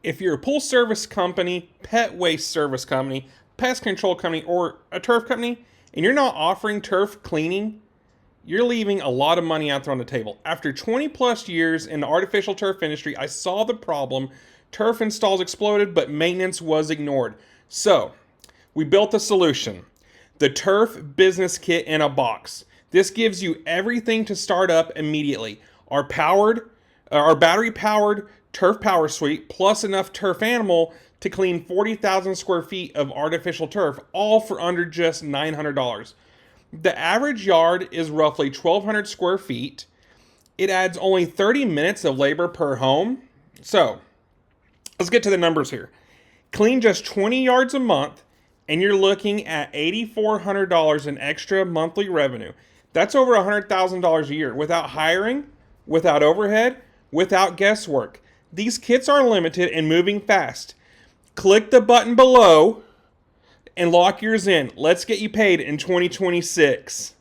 If you're a pool service company, pet waste service company, pest control company, or a turf company, and you're not offering turf cleaning, you're leaving a lot of money out there on the table. After 20 plus years in the artificial turf industry, I saw the problem. Turf installs exploded, but maintenance was ignored. So, we built a solution. The Turf Business Kit in a box. This gives you everything to start up immediately. Our battery-powered Turf Power Suite, plus enough turf animal to clean 40,000 square feet of artificial turf, all for under just $900. The average yard is roughly 1,200 square feet. It adds only 30 minutes of labor per home. So, let's get to the numbers here. Clean just 20 yards a month, and you're looking at $8,400 in extra monthly revenue. That's over $100,000 a year without hiring, without overhead, without guesswork. These kits are limited and moving fast. Click the button below and lock yours in. Let's get you paid in 2026.